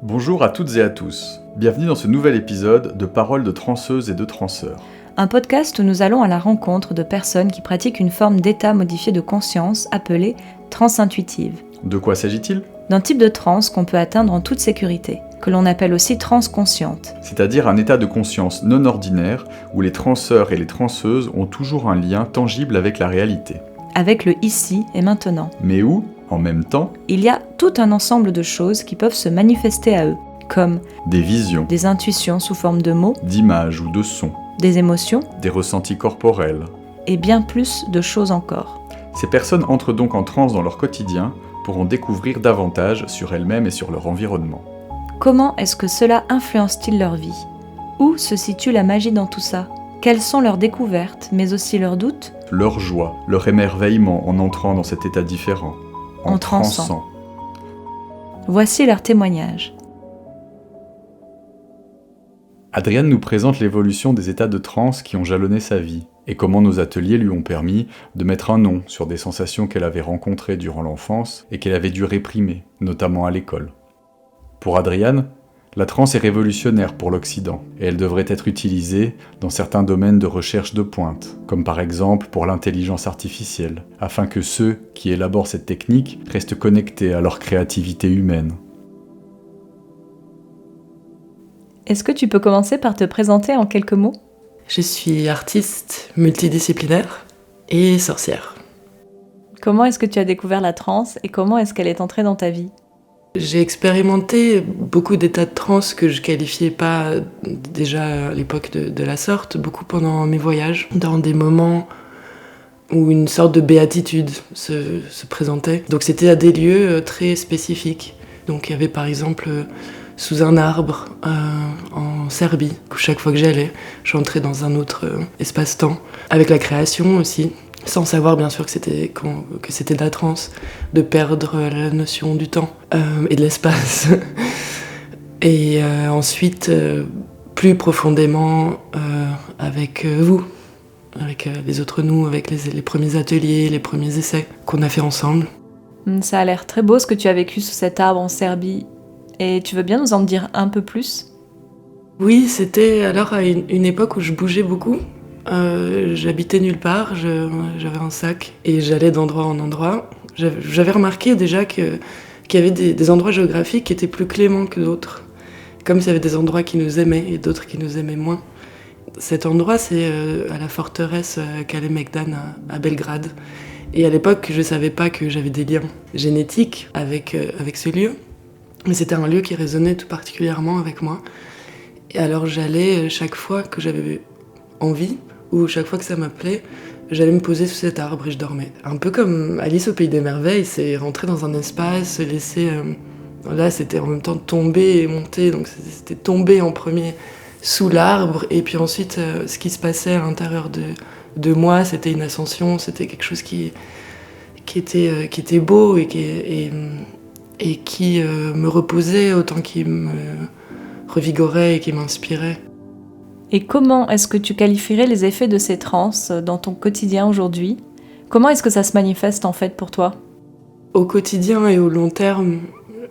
Bonjour à toutes et à tous. Bienvenue dans ce nouvel épisode de Paroles de transeuses et de transeurs. Un podcast où nous allons à la rencontre de personnes qui pratiquent une forme d'état modifié de conscience appelée transe intuitive. De quoi s'agit-il ? D'un type de transe qu'on peut atteindre en toute sécurité, que l'on appelle aussi transe consciente. C'est-à-dire un état de conscience non ordinaire où les transeurs et les transeuses ont toujours un lien tangible avec la réalité. Avec le ici et maintenant. Mais où, en même temps, Il y a tout un ensemble de choses qui peuvent se manifester à eux, comme des visions, des intuitions sous forme de mots, d'images ou de sons, des émotions, des ressentis corporels. et bien plus de choses encore. Ces personnes entrent donc en transe dans leur quotidien pour en découvrir davantage sur elles-mêmes et sur leur environnement. Comment est-ce que cela influence-t-il leur vie ? Où se situe la magie dans tout ça ? Quelles sont leurs découvertes, mais aussi leurs doutes ? Leur joie, leur émerveillement en entrant dans cet état différent, En transant. Voici leurs témoignages. Adriane nous présente l'évolution des états de transe qui ont jalonné sa vie, et comment nos ateliers lui ont permis de mettre un nom sur des sensations qu'elle avait rencontrées durant l'enfance et qu'elle avait dû réprimer, notamment à l'école. Pour Adriane, la transe est révolutionnaire pour l'Occident, et elle devrait être utilisée dans certains domaines de recherche de pointe, comme par exemple pour l'intelligence artificielle, afin que ceux qui élaborent cette technique restent connectés à leur créativité humaine. Est-ce que tu peux commencer par te présenter en quelques mots ? Je suis artiste multidisciplinaire et sorcière. Comment est-ce que tu as découvert la transe et comment est-ce qu'elle est entrée dans ta vie ? J'ai expérimenté beaucoup d'états de transe que je qualifiais pas déjà à l'époque de la sorte, beaucoup pendant mes voyages, dans des moments où une sorte de béatitude se présentait. Donc c'était à des lieux très spécifiques. Donc il y avait par exemple sous un arbre en Serbie, où chaque fois que j'allais, j'entrais dans un autre espace-temps, avec la création aussi, sans savoir bien sûr que c'était de la transe, de perdre la notion du temps et de l'espace. Et ensuite, plus profondément avec vous, avec les autres nous, avec les premiers ateliers, les premiers essais qu'on a fait ensemble. Ça a l'air très beau ce que tu as vécu sous cet arbre en Serbie. Et tu veux bien nous en dire un peu plus ? Oui, c'était alors à une époque où je bougeais beaucoup. J'habitais nulle part, j'avais un sac et j'allais d'endroit en endroit. J'avais remarqué déjà qu'il y avait des endroits géographiques qui étaient plus cléments que d'autres. Comme s'il y avait des endroits qui nous aimaient et d'autres qui nous aimaient moins. Cet endroit, c'est à la forteresse Kalemegdan à Belgrade. Et à l'époque, je ne savais pas que j'avais des liens génétiques avec ce lieu. Mais c'était un lieu qui résonnait tout particulièrement avec moi. Et alors j'allais, chaque fois que j'avais envie, ou chaque fois que ça m'appelait, j'allais me poser sous cet arbre et je dormais. Un peu comme Alice au Pays des Merveilles, c'est rentrer dans un espace, se laisser... là, c'était en même temps tomber et monter, donc c'était tomber en premier sous l'arbre, et puis ensuite, ce qui se passait à l'intérieur de moi, c'était une ascension, c'était quelque chose qui était beau et qui me reposait autant qu'il me revigorait et qui m'inspirait. Et comment est-ce que tu qualifierais les effets de ces transes dans ton quotidien aujourd'hui ? Comment est-ce que ça se manifeste en fait pour toi ? Au quotidien et au long terme,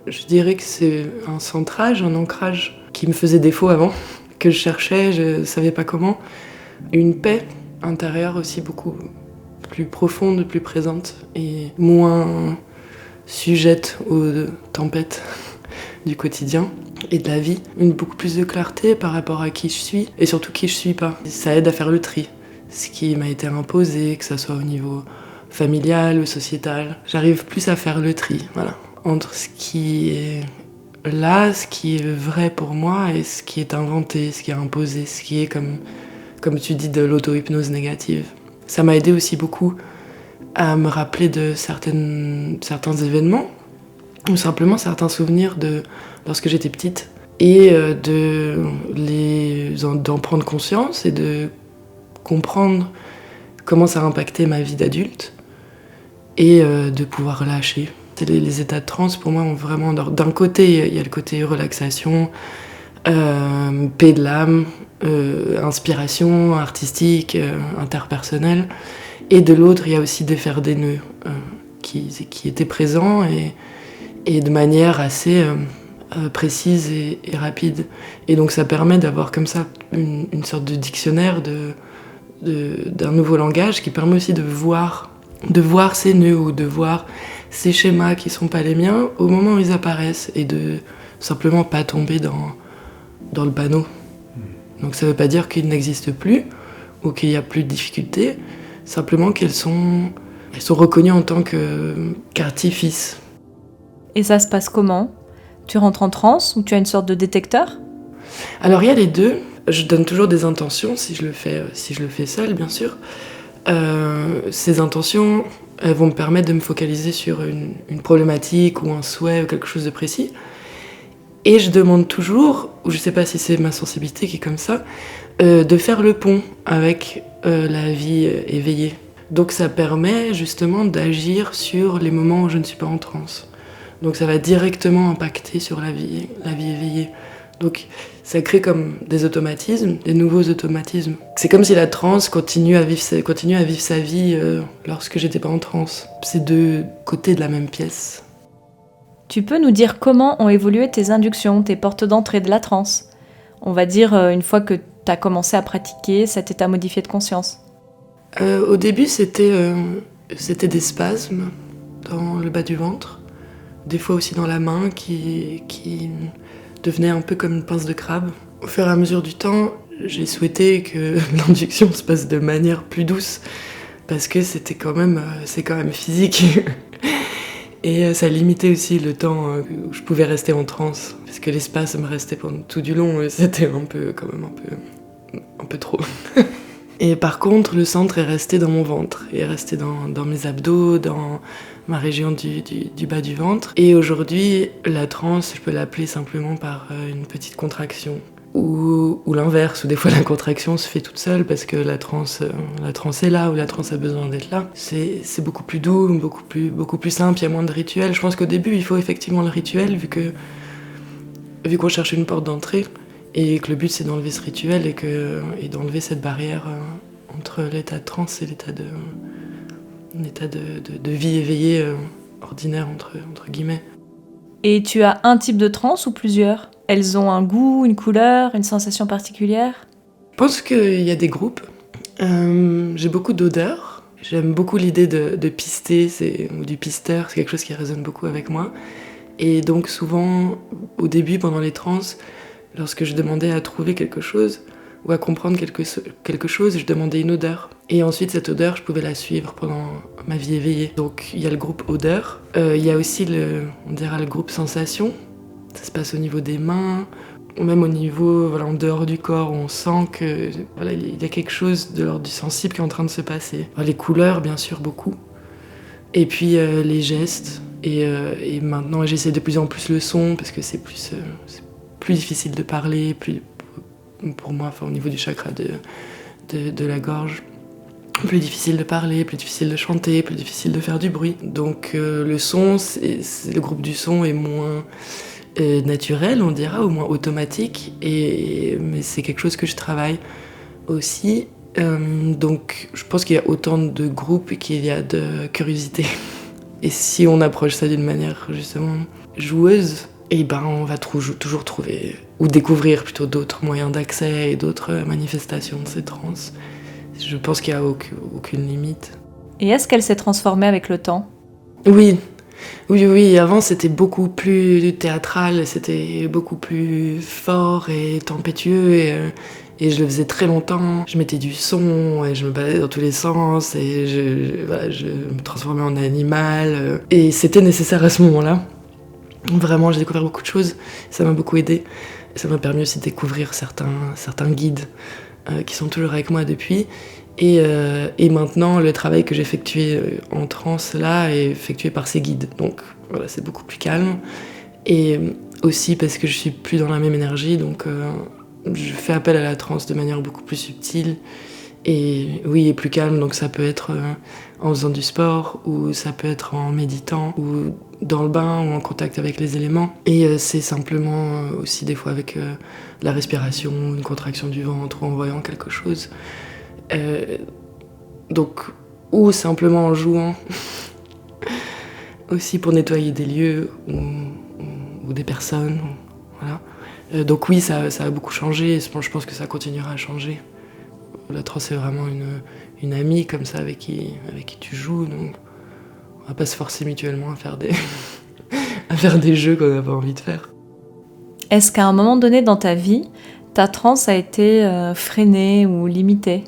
je dirais que c'est un centrage, un ancrage qui me faisait défaut avant, que je cherchais, je savais pas comment. Une paix intérieure aussi beaucoup plus profonde, plus présente et moins sujette aux tempêtes du quotidien et de la vie. Beaucoup plus de clarté par rapport à qui je suis et surtout qui je suis pas. Ça aide à faire le tri. Ce qui m'a été imposé, que ça soit au niveau familial ou sociétal. J'arrive plus à faire le tri, voilà, entre ce qui est là, ce qui est vrai pour moi et ce qui est inventé, ce qui est imposé, ce qui est comme tu dis de l'auto-hypnose négative. Ça m'a aidé aussi beaucoup à me rappeler de certains événements ou simplement certains souvenirs de lorsque j'étais petite et d'en prendre conscience et de comprendre comment ça a impacté ma vie d'adulte et de pouvoir lâcher. Les états de transe pour moi ont vraiment... D'un côté, il y a le côté relaxation, paix de l'âme, inspiration artistique, interpersonnelle. Et de l'autre, il y a aussi défaire des nœuds qui étaient présents et de manière assez précise et rapide. Et donc ça permet d'avoir comme ça une sorte de dictionnaire d'un nouveau langage qui permet aussi de voir ces nœuds ou de voir ces schémas qui sont pas les miens au moment où ils apparaissent et de simplement pas tomber dans le panneau. Donc ça veut pas dire qu'ils n'existent plus ou qu'il y a plus de difficultés, simplement qu'elles sont reconnues en tant qu'artifices. Et ça se passe comment ? Tu rentres en transe ou tu as une sorte de détecteur ? Alors il y a les deux. Je donne toujours des intentions si je le fais seule, bien sûr. Ces intentions, elles vont me permettre de me focaliser sur une problématique ou un souhait ou quelque chose de précis. Et je demande toujours, ou je sais pas si c'est ma sensibilité qui est comme ça, de faire le pont avec la vie éveillée. Donc ça permet justement d'agir sur les moments où je ne suis pas en transe. Donc ça va directement impacter sur la vie éveillée. Donc ça crée comme des automatismes, des nouveaux automatismes. C'est comme si la transe continue à vivre sa vie lorsque j'étais pas en transe. C'est deux côtés de la même pièce. Tu peux nous dire comment ont évolué tes inductions, tes portes d'entrée de la transe ? On va dire une fois que tu as commencé à pratiquer cet état modifié de conscience. Au début, c'était des spasmes dans le bas du ventre, des fois aussi dans la main qui devenait un peu comme une pince de crabe. Au fur et à mesure du temps, j'ai souhaité que l'induction se passe de manière plus douce, parce que c'est quand même physique. Et ça limitait aussi le temps où je pouvais rester en transe, parce que les spasmes restaient pendant tout du long, et c'était un peu trop. Et par contre, le centre est resté dans mon ventre, est resté dans mes abdos, dans ma région du bas du ventre. Et aujourd'hui, la transe, je peux l'appeler simplement par une petite contraction. Ou l'inverse, où des fois la contraction se fait toute seule parce que la transe est là, ou la transe a besoin d'être là. C'est beaucoup plus doux, beaucoup plus simple, il y a moins de rituel. Je pense qu'au début, il faut effectivement le rituel, vu qu'on cherche une porte d'entrée. Et que le but c'est d'enlever ce rituel et d'enlever cette barrière entre l'état de transe et l'état de vie éveillée ordinaire entre guillemets. Et tu as un type de transe ou plusieurs ? Elles ont un goût, une couleur, une sensation particulière ? Je pense qu'il y a des groupes. J'ai beaucoup d'odeurs. J'aime beaucoup l'idée de pister ou du pisteur, c'est quelque chose qui résonne beaucoup avec moi. Et donc souvent, au début, pendant les transes, lorsque je demandais à trouver quelque chose ou à comprendre quelque chose, je demandais une odeur. Et ensuite, cette odeur, je pouvais la suivre pendant ma vie éveillée. Donc, il y a le groupe odeur. Il y a aussi le groupe sensation. Ça se passe au niveau des mains, ou même au niveau, en dehors du corps, où on sent que il y a quelque chose de l'ordre du sensible qui est en train de se passer. Les couleurs, bien sûr, beaucoup. Et puis, les gestes. Et maintenant, j'essaie de plus en plus le son, parce que c'est plus difficile de parler, pour moi, au niveau du chakra de la gorge. Plus difficile de parler, plus difficile de chanter, plus difficile de faire du bruit. Donc le son, le groupe du son est moins naturel, on dira, ou moins automatique, mais c'est quelque chose que je travaille aussi. Donc je pense qu'il y a autant de groupes qu'il y a de curiosité. Et si on approche ça d'une manière justement joueuse, on va toujours trouver, ou découvrir plutôt d'autres moyens d'accès et d'autres manifestations de ces trans. Je pense qu'il n'y a aucune limite. Et est-ce qu'elle s'est transformée avec le temps ? Oui. Avant, c'était beaucoup plus théâtral, c'était beaucoup plus fort et tempétueux. Et je le faisais très longtemps. Je mettais du son et je me baladais dans tous les sens. Et je me transformais en animal. Et c'était nécessaire à ce moment-là. Vraiment, j'ai découvert beaucoup de choses, ça m'a beaucoup aidé. Ça m'a permis aussi de découvrir certains guides qui sont toujours avec moi depuis. Et maintenant, le travail que j'effectuais en transe là est effectué par ces guides. Donc voilà, c'est beaucoup plus calme. Et aussi parce que je suis plus dans la même énergie, donc je fais appel à la transe de manière beaucoup plus subtile. Et plus calme, donc ça peut être en faisant du sport, ou ça peut être en méditant, ou dans le bain, ou en contact avec les éléments. Et c'est simplement aussi des fois avec la respiration, une contraction du ventre, ou en voyant quelque chose. Ou simplement en jouant, aussi pour nettoyer des lieux, ou ou des personnes. Voilà. Donc oui, ça a beaucoup changé, et je pense que ça continuera à changer. La trans, c'est vraiment une amie comme ça avec qui tu joues, donc on va pas se forcer mutuellement à faire des jeux qu'on n'a pas envie de faire. Est-ce qu'à un moment donné dans ta vie, ta transe a été freinée ou limitée ?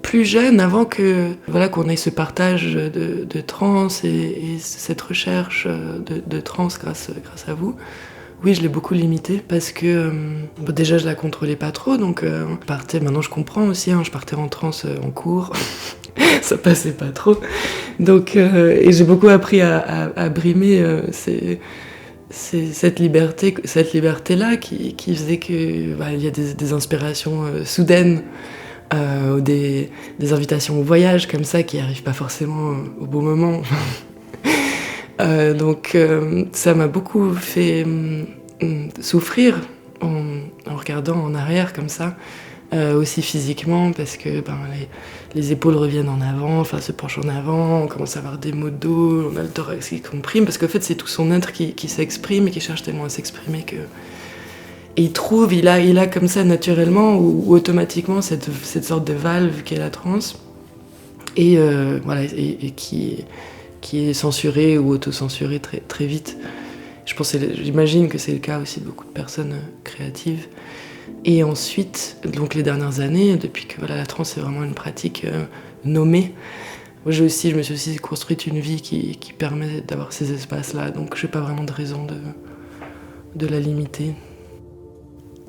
Plus jeune, avant qu'on ait ce partage de trans et cette recherche de trans grâce à vous, oui, je l'ai beaucoup limitée parce que déjà je la contrôlais pas trop, donc maintenant je comprends aussi, je partais en trans en cours, ça passait pas trop, donc et j'ai beaucoup appris à brimer cette liberté-là qui faisait que il y a des inspirations soudaines. Ou des invitations au voyage comme ça qui n'arrivent pas forcément au bon moment. Donc ça m'a beaucoup fait souffrir en regardant en arrière comme ça, aussi physiquement, parce que les épaules reviennent en avant, se penchent en avant, on commence à avoir des maux de dos, on a le thorax qui comprime, parce qu'en fait c'est tout son être qui s'exprime et qui cherche tellement à s'exprimer que... Et il a comme ça naturellement ou automatiquement cette sorte de valve qu'est la transe et qui est censurée ou autocensurée très, très vite. J'imagine que c'est le cas aussi de beaucoup de personnes créatives. Et ensuite, donc les dernières années, depuis que la transe est vraiment une pratique nommée, moi je me suis aussi construite une vie qui permet d'avoir ces espaces-là, donc je n'ai pas vraiment de raison de la limiter.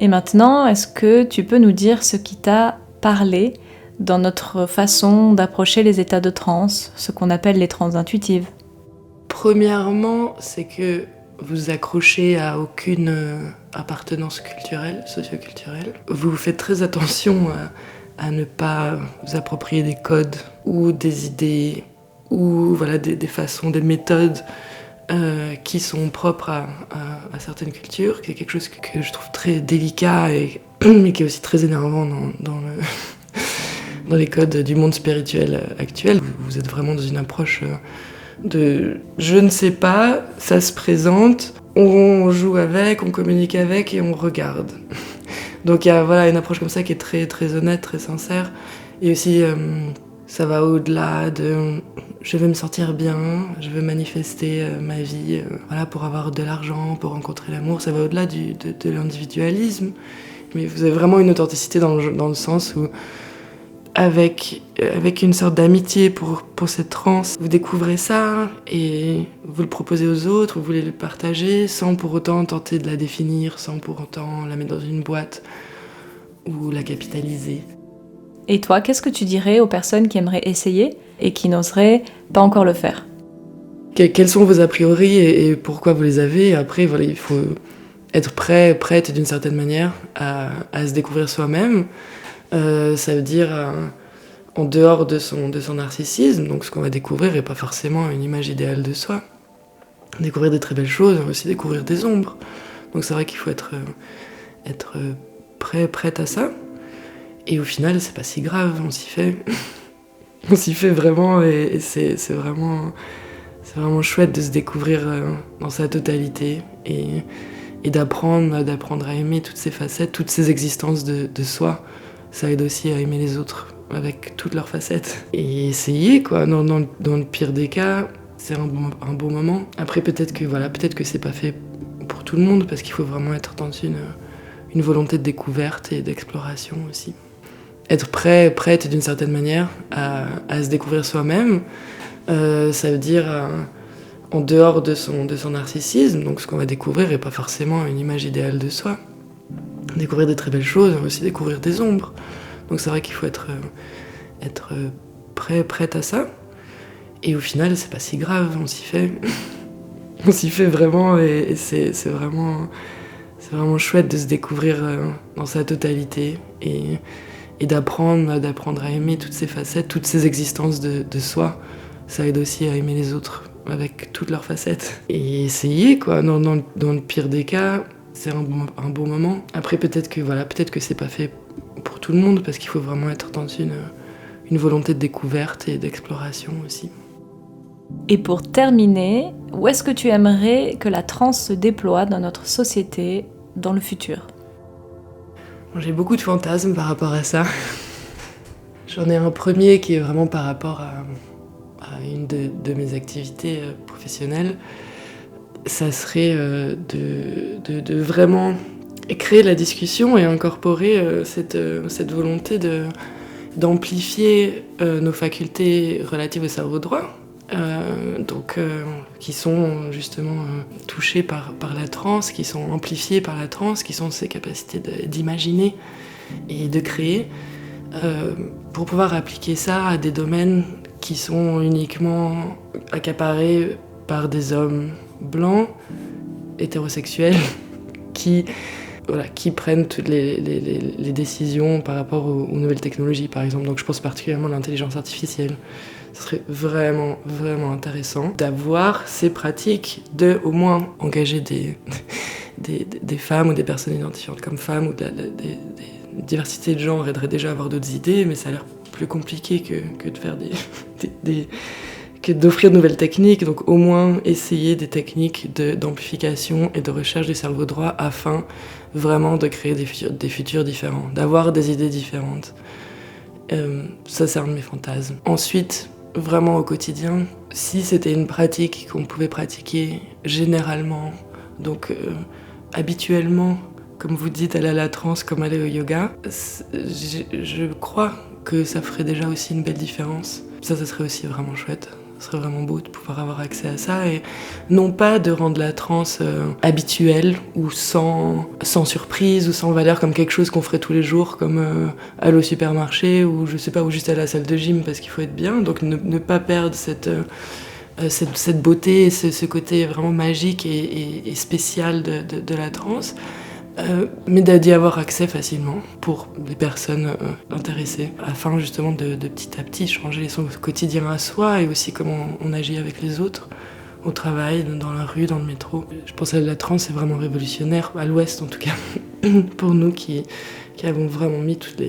Et maintenant, est-ce que tu peux nous dire ce qui t'a parlé dans notre façon d'approcher les états de transe, ce qu'on appelle les transes intuitives ? Premièrement, c'est que vous accrochez à aucune appartenance culturelle, socio-culturelle. Vous faites très attention à ne pas vous approprier des codes ou des idées ou des façons, des méthodes qui sont propres à certaines cultures, qui est quelque chose que je trouve très délicat mais qui est aussi très énervant dans les codes du monde spirituel actuel. Vous êtes vraiment dans une approche de je ne sais pas, ça se présente, on joue avec, on communique avec et on regarde. Donc il y a une approche comme ça qui est très, très honnête, très sincère. Et aussi ça va au-delà de je vais me sentir bien, je veux manifester ma vie pour avoir de l'argent, pour rencontrer l'amour. Ça va au-delà de l'individualisme. Mais vous avez vraiment une authenticité dans le sens où, avec une sorte d'amitié pour cette transe, vous découvrez ça et vous le proposez aux autres, vous voulez le partager sans pour autant tenter de la définir, sans pour autant la mettre dans une boîte ou la capitaliser. Et toi, qu'est-ce que tu dirais aux personnes qui aimeraient essayer et qui n'oseraient pas encore le faire ? Quels sont vos a priori et pourquoi vous les avez ? Après, il faut être prête d'une certaine manière à se découvrir soi-même. Ça veut dire en dehors de son narcissisme, donc ce qu'on va découvrir n'est pas forcément une image idéale de soi. Découvrir des très belles choses, on va aussi découvrir des ombres. Donc c'est vrai qu'il faut être prête à ça. Et au final, c'est pas si grave, on s'y fait. On s'y fait vraiment et c'est vraiment chouette de se découvrir dans sa totalité et d'apprendre à aimer toutes ces facettes, toutes ces existences de soi. Ça aide aussi à aimer les autres avec toutes leurs facettes. Et essayer, quoi. Dans le pire des cas, c'est un bon moment. Après, peut-être que c'est pas fait pour tout le monde parce qu'il faut vraiment être dans une volonté de découverte et d'exploration aussi. Être prête d'une certaine manière à se découvrir soi-même, ça veut dire en dehors de son narcissisme, donc ce qu'on va découvrir n'est pas forcément une image idéale de soi. Découvrir des très belles choses, on va aussi découvrir des ombres. Donc c'est vrai qu'il faut être prête à ça. Et au final, c'est pas si grave, on s'y fait. On s'y fait vraiment et c'est vraiment chouette de se découvrir dans sa totalité et d'apprendre à aimer toutes ces facettes, toutes ces existences de soi. Ça aide aussi à aimer les autres avec toutes leurs facettes. Et essayer, quoi. Dans le pire des cas, c'est un bon moment. Après, peut-être que c'est pas fait pour tout le monde parce qu'il faut vraiment être dans une volonté de découverte et d'exploration aussi. Et pour terminer, où est-ce que tu aimerais que la transe se déploie dans notre société dans le futur ? J'ai beaucoup de fantasmes par rapport à ça. J'en ai un premier qui est vraiment par rapport à une de mes activités professionnelles. Ça serait de vraiment créer la discussion et incorporer cette volonté d'amplifier nos facultés relatives au cerveau droit, qui sont justement touchées par la transe, qui sont amplifiées par la transe, qui sont ces capacités d'imaginer et de créer, pour pouvoir appliquer ça à des domaines qui sont uniquement accaparés par des hommes blancs, hétérosexuels, qui prennent toutes les décisions par rapport aux nouvelles technologies, par exemple. Donc je pense particulièrement à l'intelligence artificielle. Ce serait vraiment, vraiment intéressant d'avoir ces pratiques, de au moins engager des femmes ou des personnes identifiantes comme femmes, ou des diversités de genre aiderait déjà à avoir d'autres idées, mais ça a l'air plus compliqué que de faire que d'offrir de nouvelles techniques, donc au moins essayer des techniques d'amplification et de recherche du cerveau droit afin vraiment de créer des futurs différents, d'avoir des idées différentes. Ça, c'est un de mes fantasmes. Ensuite, vraiment au quotidien, si c'était une pratique qu'on pouvait pratiquer généralement, donc habituellement, comme vous dites, aller à la transe comme aller au yoga, je crois que ça ferait déjà aussi une belle différence. Ça serait aussi vraiment chouette. Ce serait vraiment beau de pouvoir avoir accès à ça, et non pas de rendre la transe habituelle ou sans surprise ou sans valeur, comme quelque chose qu'on ferait tous les jours, comme aller au supermarché ou je sais pas, ou juste aller à la salle de gym parce qu'il faut être bien. Donc ne pas perdre cette beauté, ce côté vraiment magique et spécial de la transe. Mais d'y avoir accès facilement pour les personnes intéressées, afin justement de petit à petit changer son quotidien à soi et aussi comment on agit avec les autres, au travail, dans la rue, dans le métro. Je pense que la transe est vraiment révolutionnaire, à l'Ouest en tout cas, pour nous qui avons vraiment mis toutes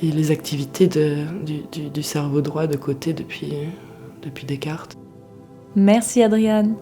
les activités du cerveau droit de côté depuis Descartes. Merci Adriane.